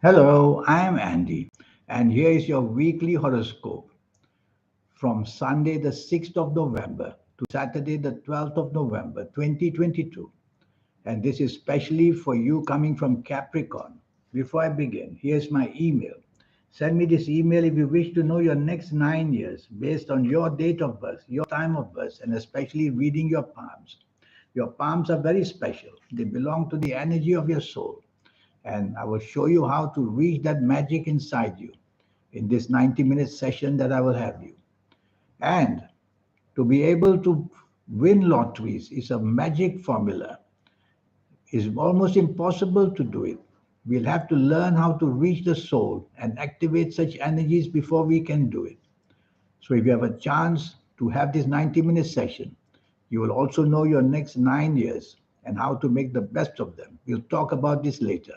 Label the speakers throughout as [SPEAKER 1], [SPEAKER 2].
[SPEAKER 1] Hello, I am Andy, and here is your weekly horoscope from Sunday, the 6th of November to Saturday, the 12th of November, 2022. And this is specially for you coming from Capricorn. Before I begin, here's my email. Send me this email if you wish to know your next 9 years based on your date of birth, your time of birth, and especially reading your palms. Your palms are very special, they belong to the energy of your soul, and I will show you how to reach that magic inside you in this 90-minute session that I will have you. And to be able to win lotteries is a magic formula. It's almost impossible to do it. We'll have to learn how to reach the soul and activate such energies before we can do it. So if you have a chance to have this 90-minute session, you will also know your next 9 years and how to make the best of them. We'll talk about this later.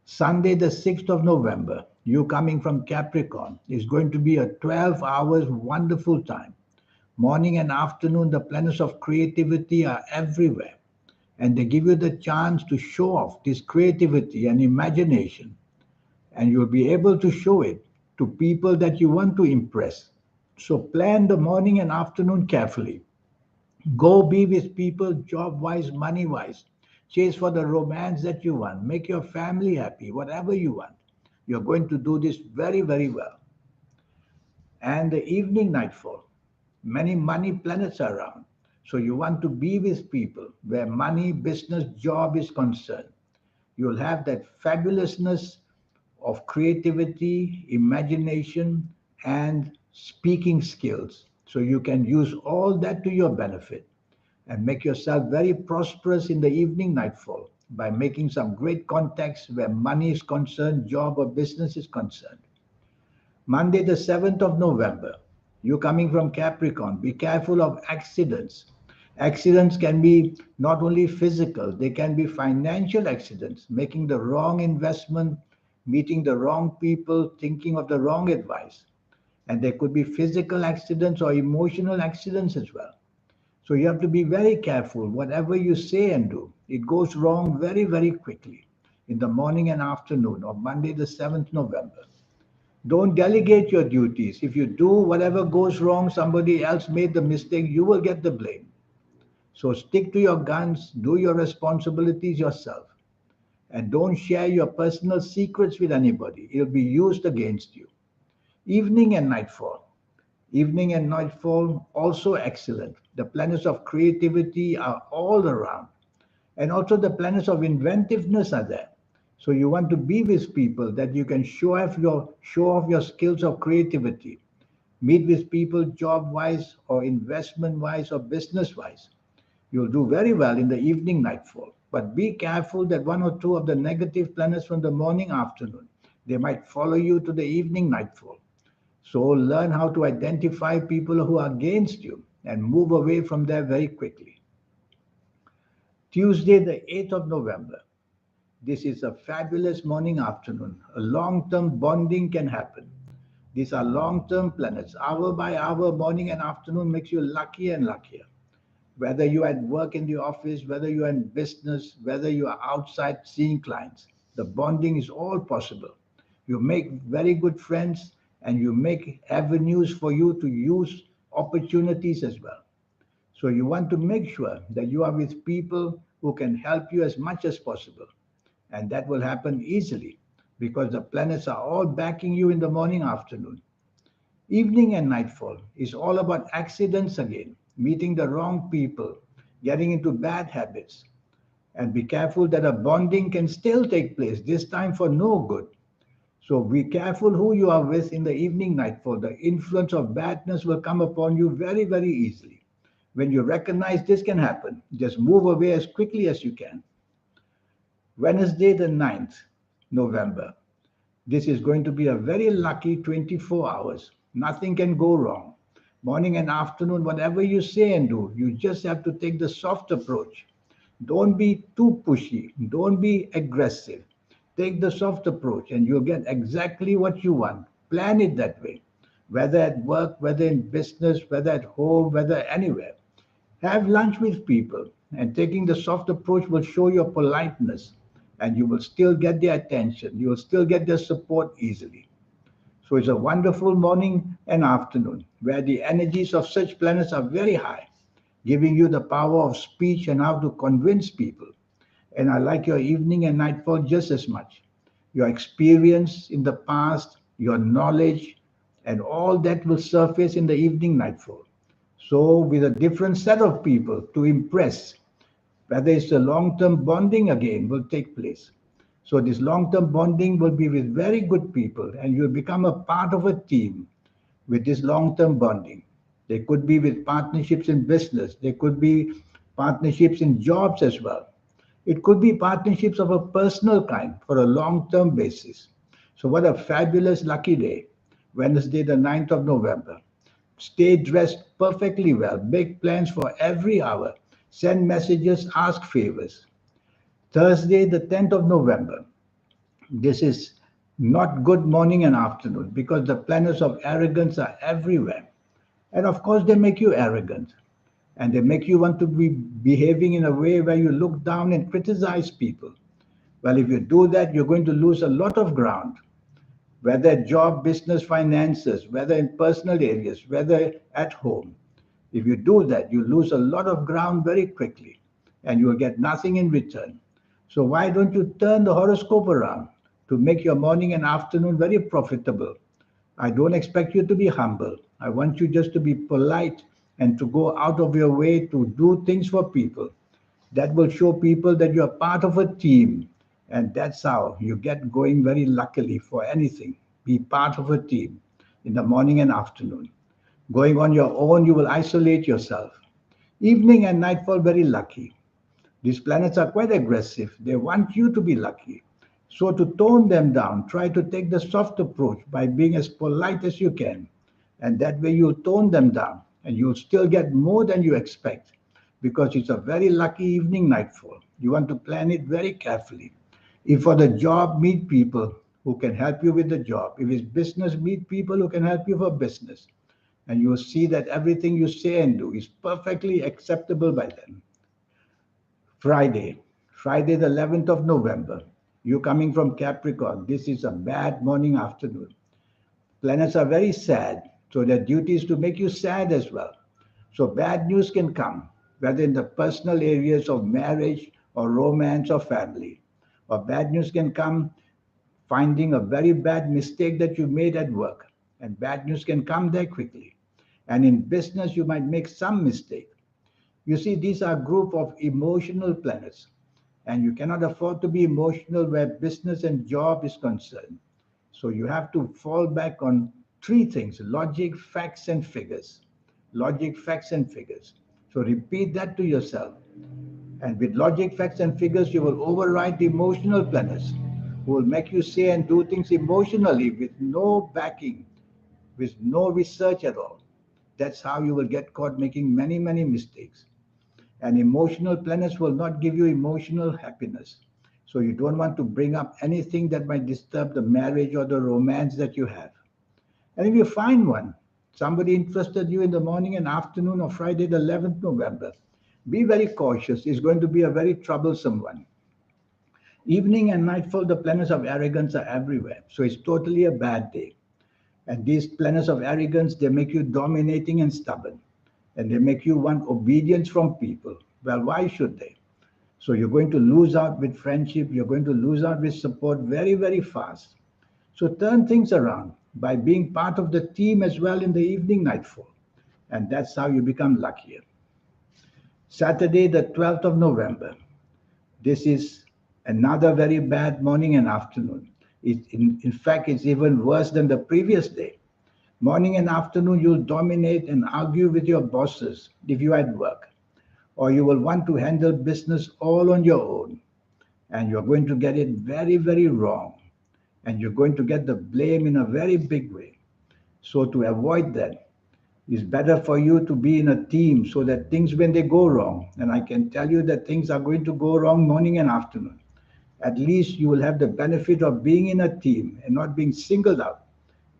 [SPEAKER 1] Sunday, the 6th of November, you coming from Capricorn, is going to be a 12 hours wonderful time. Morning and afternoon, the planets of creativity are everywhere, and they give you the chance to show off this creativity and imagination, and you'll be able to show it to people that you want to impress. So plan the morning and afternoon carefully. Go be with people job wise, money wise. Chase for the romance that you want. Make your family happy, whatever you want. You're going to do this very, very well. And the evening nightfall, many money planets are around. So you want to be with people where money, business, job is concerned. You'll have that fabulousness of creativity, imagination, and speaking skills. So you can use all that to your benefit and make yourself very prosperous in the evening nightfall by making some great contacts where money is concerned, job or business is concerned. Monday, the 7th of November, you coming from Capricorn, be careful of accidents. Accidents can be not only physical, they can be financial accidents, making the wrong investment, meeting the wrong people, thinking of the wrong advice. And there could be physical accidents or emotional accidents as well. So you have to be very careful. Whatever you say and do, it goes wrong very, very quickly in the morning and afternoon of Monday, the 7th November. Don't delegate your duties. If you do whatever goes wrong, somebody else made the mistake, you will get the blame. So stick to your guns, do your responsibilities yourself, and don't share your personal secrets with anybody. It'll be used against you. Evening and nightfall. Evening and nightfall also excellent. The planets of creativity are all around. And also the planets of inventiveness are there. So you want to be with people that you can show off your skills of creativity. Meet with people job wise or investment wise or business wise. You'll do very well in the evening nightfall. But be careful that one or two of the negative planets from the morning afternoon, they might follow you to the evening nightfall. So learn how to identify people who are against you and move away from there very quickly. Tuesday, the 8th of November. This is a fabulous morning afternoon. A long term bonding can happen. These are long term planets. Hour by hour, morning and afternoon makes you luckier and luckier. Whether you are at work in the office, whether you are in business, whether you are outside seeing clients, the bonding is all possible. You make very good friends and you make avenues for you to use opportunities as well. So you want to make sure that you are with people who can help you as much as possible. And that will happen easily because the planets are all backing you in the morning, afternoon. Evening and nightfall is all about accidents again, meeting the wrong people, getting into bad habits. And be careful that a bonding can still take place, this time for no good. So be careful who you are with in the evening nightfall. The influence of badness will come upon you very, very easily. When you recognize this can happen, just move away as quickly as you can. Wednesday, the 9th November. This is going to be a very lucky 24 hours. Nothing can go wrong. Morning and afternoon, whatever you say and do, you just have to take the soft approach. Don't be too pushy. Don't be aggressive. Take the soft approach and you'll get exactly what you want. Plan it that way. Whether at work, whether in business, whether at home, whether anywhere. Have lunch with people, and taking the soft approach will show your politeness and you will still get their attention. You will still get their support easily. So it's a wonderful morning and afternoon where the energies of such planets are very high, giving you the power of speech and how to convince people. And I like your evening and nightfall just as much. Your experience in the past, your knowledge, and all that will surface in the evening nightfall. So, with a different set of people to impress, whether it's a long term bonding again will take place. So, this long term bonding will be with very good people, and you'll become a part of a team with this long term bonding. They could be with partnerships in business, they could be partnerships in jobs as well. It could be partnerships of a personal kind for a long term basis. So, what a fabulous lucky day, Wednesday, the 9th of November. Stay dressed perfectly well, make plans for every hour, send messages, ask favors. Thursday, the 10th of November. This is not good morning and afternoon because the planets of arrogance are everywhere. And of course, they make you arrogant and they make you want to be behaving in a way where you look down and criticize people. Well, if you do that, you're going to lose a lot of ground, whether job, business, finances, whether in personal areas, whether at home. If you do that, you lose a lot of ground very quickly and you will get nothing in return. So, why don't you turn the horoscope around to make your morning and afternoon very profitable? I don't expect you to be humble. I want you just to be polite and to go out of your way to do things for people. That will show people that you are part of a team. And that's how you get going very luckily for anything. Be part of a team in the morning and afternoon. Going on your own, you will isolate yourself. Evening and nightfall, very lucky. These planets are quite aggressive. They want you to be lucky. So, to tone them down, try to take the soft approach by being as polite as you can. And that way, you tone them down and you'll still get more than you expect because it's a very lucky evening nightfall. You want to plan it very carefully. If for the job, meet people who can help you with the job. If it's business, meet people who can help you for business. And you will see that everything you say and do is perfectly acceptable by them. Friday, Friday the 11th of November. You coming from Capricorn. This is a bad morning afternoon. Planets are very sad, so their duty is to make you sad as well. So bad news can come, whether in the personal areas of marriage or romance or family. Or bad news can come finding a very bad mistake that you made at work. And bad news can come there quickly. And in business, you might make some mistake. You see, these are a group of emotional planets, and you cannot afford to be emotional where business and job is concerned. So you have to fall back on three things: logic, facts, and figures. Logic, facts, and figures. So repeat that to yourself. And with logic, facts, and figures, you will override the emotional planets who will make you say and do things emotionally with no backing, with no research at all. That's how you will get caught making many, many mistakes. And emotional planets will not give you emotional happiness. So you don't want to bring up anything that might disturb the marriage or the romance that you have. And if you find one, somebody interested you in the morning and afternoon of Friday, the 11th November, be very cautious. It's going to be a very troublesome one. Evening and nightfall, the planets of arrogance are everywhere. So it's totally a bad day. And these planets of arrogance, they make you dominating and stubborn. And they make you want obedience from people. Well, why should they? So you're going to lose out with friendship. You're going to lose out with support very, very fast. So turn things around by being part of the team as well in the evening nightfall. And that's how you become luckier. Saturday, the 12th of November. This is another very bad morning and afternoon. In fact, it's even worse than the previous day. Morning and afternoon, you'll dominate and argue with your bosses if you are at work. Or you will want to handle business all on your own. And you're going to get it very, very wrong. And you're going to get the blame in a very big way. So to avoid that, it's better for you to be in a team so that things when they go wrong, and I can tell you that things are going to go wrong morning and afternoon, at least you will have the benefit of being in a team and not being singled out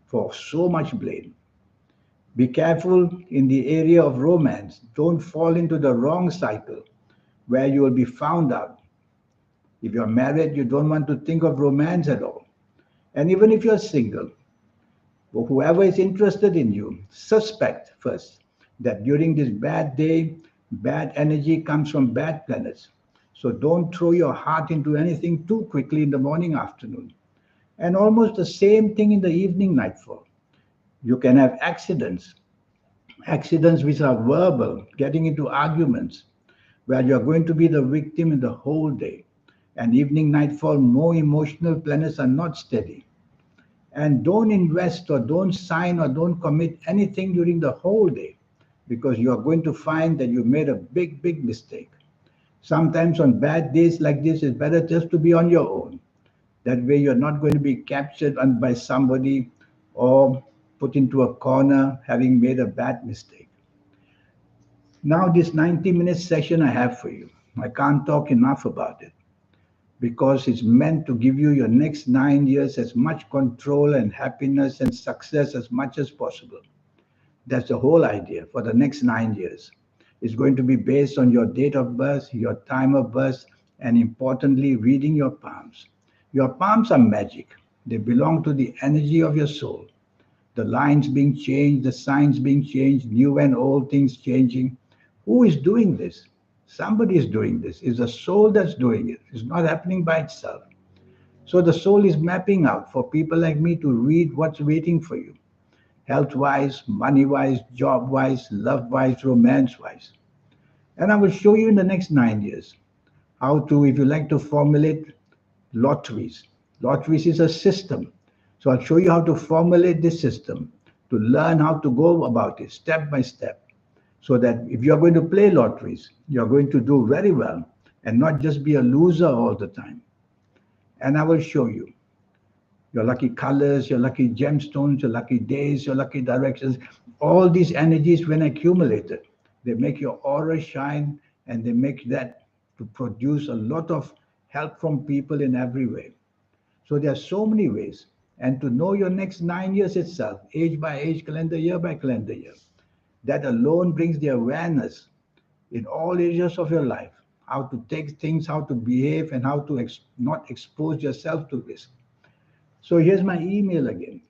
[SPEAKER 1] for so much blame. Be careful in the area of romance. Don't fall into the wrong cycle where you will be found out. If you're married, you don't want to think of romance at all. And even if you're single, whoever is interested in you, suspect first that during this bad day, bad energy comes from bad planets. So don't throw your heart into anything too quickly in the morning, afternoon. And almost the same thing in the evening, nightfall. You can have accidents which are verbal, getting into arguments, where you are going to be the victim in the whole day. And evening, nightfall, more emotional planets are not steady. And don't invest or don't sign or don't commit anything during the whole day because you are going to find that you made a big, big mistake. Sometimes on bad days like this, it's better just to be on your own. That way, you're not going to be captured by somebody or put into a corner having made a bad mistake. Now, this 90-minute session I have for you, I can't talk enough about it because it's meant to give you your next 9 years as much control and happiness and success as much as possible. That's the whole idea for the next 9 years. It's going to be based on your date of birth, your time of birth, and importantly, reading your palms. Your palms are magic. They belong to the energy of your soul. The lines being changed, the signs being changed, new and old things changing. Who is doing this? Somebody is doing this. It's the soul that's doing it. It's not happening by itself. So the soul is mapping out for people like me to read what's waiting for you, health wise, money wise, job wise, love wise, romance wise. And I will show you in the next 9 years how to, if you like to formulate lotteries. Lotteries is a system. So I'll show you how to formulate this system, to learn how to go about it step by step. So that if you're going to play lotteries, you're going to do very well and not just be a loser all the time. And I will show you your lucky colors, your lucky gemstones, your lucky days, your lucky directions. All these energies, when accumulated, they make your aura shine and they make that to produce a lot of help from people in every way. So there are so many ways. And to know your next 9 years itself, age by age, calendar year by calendar year, that alone brings the awareness in all areas of your life, how to take things, how to behave, and how to not expose yourself to risk. So here's my email again.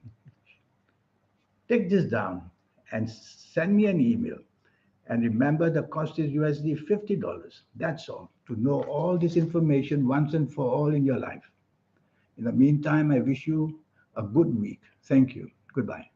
[SPEAKER 1] Take this down and send me an email. And remember, the cost is USD $50. That's all. To know all this information once and for all in your life. In the meantime, I wish you a good week. Thank you. Goodbye.